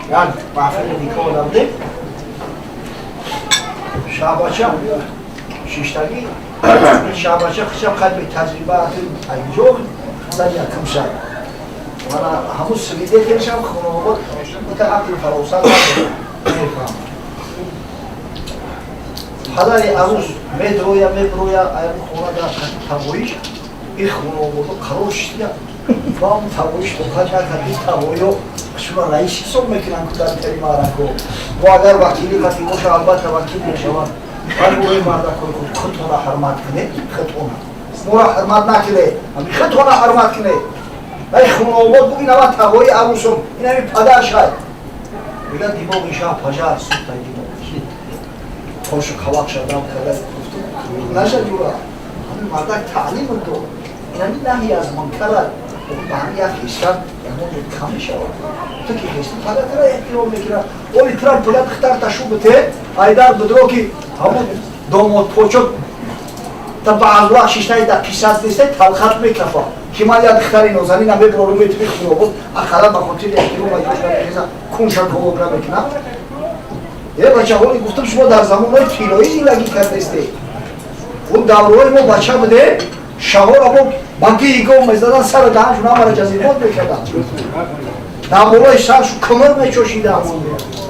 як маҳфили никоҳ давде шаҳбача шиштагӣ шаҳбача хичам қалби таҷрибаати айҷоҳ дар якум шаб вана ҳамун свидетелшам хонобод ита ақли фаросат мефаҳмад падари арӯз медроя аями хона дар тавоиш ин хонободо қарор шидия вам тавоиш тоқаҷа карди тавоё шура раис ҳисоб мекунанд дар телемарако ва агар вакили қати боша албатта вакил мешавад ҳаргоҳи мардакои худ худтона ҳурмат кунед худтона моро ҳурмат накунед ҳами худтона ҳурмат кунед ай хунобод бу инава тавои арӯсум инами падар шад мегӯяд димоғи шаҳ пажар сухтай димоғи тошу қавақ шадам када наша ҷура ҳами мардак таълим дод инами наҳи аз мункарат ба ҳами як ҳиссат ягоне кам мешавад ту ки ҳисти падатра эҳтиром мекунад оли тра пулят хитар ташу бите айдар бидро ки ҳамон домод почок та баъзва шиштаи да қисас нестай талхат мекафа ки ман як духтари нозанина меброрум метиби хунобод ақалан ба хотири эҳтиром ва ҷӯшна кунша ковобра мекунам бачаҳои гуфтам шумо дар замонои тилоӣ зиндагӣ кардестед он давраҳои мо бача буде шаҳора мо ба гиҳгоҳ мезадан сара даҳаншу намара ҷазимот мекардам дар болои саршу кӯмир мечошидам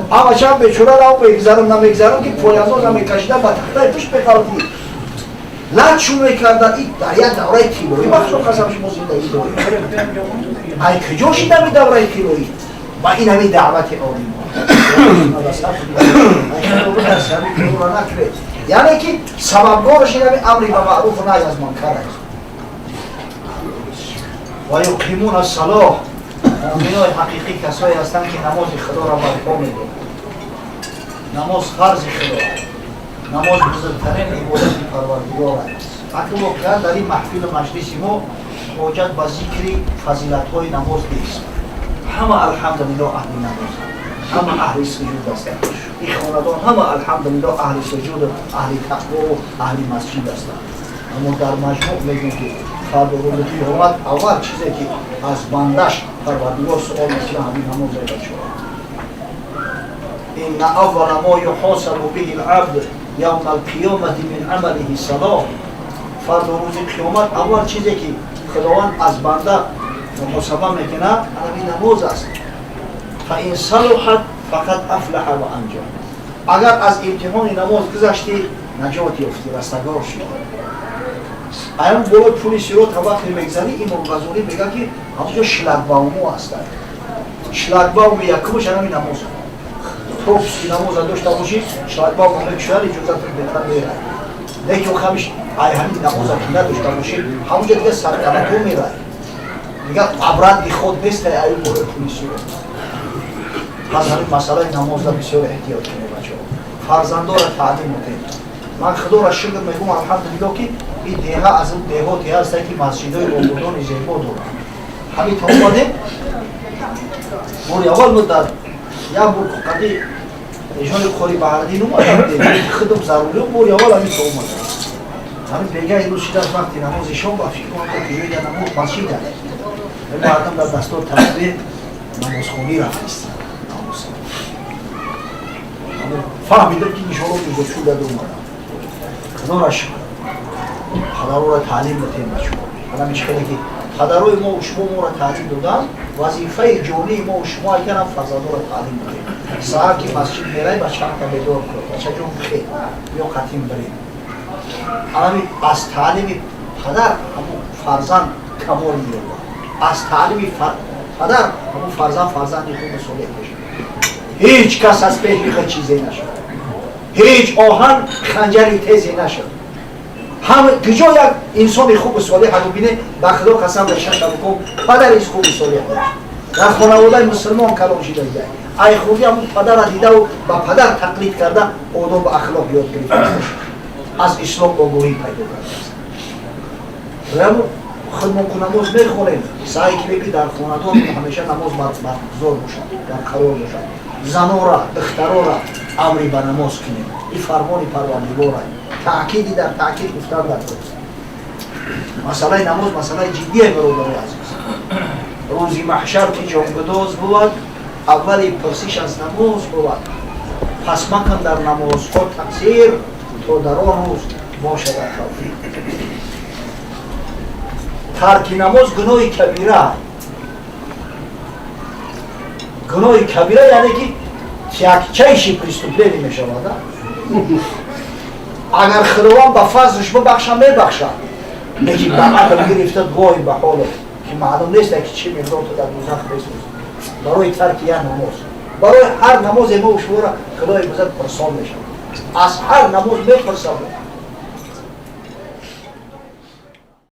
а бачаам бечора рав мегзарам намегзарам ки пояндоза мекашидам ба тахтаи пушт мехалти лад шу мекарда дар як давраи тилоӣ махсус қасам шумо зиндагӣ доред ай куҷо шидами давраи тилоӣ ба инами даъвати олимо яъне ки сабабгораш инами амри ба маъруфу наҳй аз мункар аст ва юқимуна салоҳ муъминои ҳақиқӣ касое ҳастанд ки намози худоро барпо медиҳанд намоз фарзи худо намоз бузургтарин ибодати парвардигор аст акл воқеан дар ин маҳфилу маҷлиси мо ҳоҷат ба зикри фазилатҳои намоз нест ҳама алҳамдулиллоҳ аҳли намоз ҳама аҳли суҷуд ҳастанд ин хонадон ҳама алҳамдулиллоҳ аҳли суҷуду аҳли тақвову аҳли масҷид ҳастанд аммо дар маҷмӯъ мегӯем ки фарду рӯзи қиёмат аввал чизе ки аз бандаш парвардигор суол мекунад ҳамин намозе бачаҳо инна аввала мо юҳосабу биҳи лабд явма алқиёмати мин амалиҳи салоҳ фарду рӯзи қиёмат аввал чизе ки худованд аз банда муҳосаба мекунад ҳамин намоз аст фаин салуҳат фақат афлаҳа ва анҷо агар аз имтиҳони намоз гузашти наҷот ёфти растагор шуд аям болои пули сирота вақте мегзани имом ғазолӣ мегӯяд ки ҳамонҷо шлагбаумо ҳастанд шлагбауми якумаш ҳамин намоз пропуски намоза дошта бошӣ шлагбаумо мекушад иҷозатро беҳтар мерад лекин хамиш ай ҳамин намоза ки надошта бошӣ ҳамонҷо дига саркаратҳо мерад дига абради худ нестай аю болои пули сирот пас ҳамин масъалаи намоза бисёр эҳтиёт кунед бачаҳо фарзандора таълим мекунед ман худоро шукр мекунам алҳамдулиллоҳ ки ин деҳа аз ин деҳоте ҳастад ки масҷидҳои ободони зебо дорад ҳамин та омадем бори аввал мо дар як бор қади эҷони қори баҳрадин омадам худам зарури бори аввал ҳамин та омадам ҳамин бега имрӯз шидас вақти намози шом ба фикр куҷоида намоз масҷид аст мардам дар дастор tasbih намозхонӣ рафтистанд фаҳмидам ки иншоаллоҳ мегӯшуда думадам худоро шукр падароро таълим додем ба шумо ҳана мишкале ки падарои мо шумо моро таълим доданд вазифаи ҷонии мо шумо айканам фарзандоро таълим додем саҳар ки масҷид мерай бачаамта бедор кун бачаҷон бихел ё қатим бирем ҳами аз таълими падар ҳамун фарзанд камол меёбад аз таълими падар ҳамун фарзанди худи солеҳ мешавад ҳеҷ кас аз пеҳри худ чизе нашуд ҳеҷ оҳан ханҷари тезе нашуд куҷо як инсони хуби солеҳро бинед ба худо қасам ба шака бикун падари хуби солеҳ дар хонаводаи мусулмон калон шида дида ай худи ҳамун падара дидаву ба падар тақлид карда одобу ахлоқ ёд гирифтааст аз ислом огоҳӣ пайдо кардааст худмонку намоз мехонем саъй кунем ки дар хонадон ҳамеша намоз баргузор бошад дар қарор бошад занора духтарора амри ба намоз кунем ин фармони парвардигора таъкиди дар таъкид гуфтан дар масъалаи намоз масъалаи ҷиддие бародари азиз рӯзи маҳшар ки ҷонгудоз буд اولی پرسش از نماز بود. پس مکن در نمازها تقصیر تا در آن روز باشد توفیق. ترک نماز گناه کبیره. گناه کبیره یعنی که تکچهشی پریستوپلینی می شود. اگر خداوند به فضلش ببخشه میبخشه، لیکن به عدم گرفته گاهی به حال که معلوم نیست که چی می‌داد در دوزخ بسوزد. برای ترک یک نماز، برای هر نماز ما شما را خدای بزرگ پرسان میشه. از هر نماز میپرسه.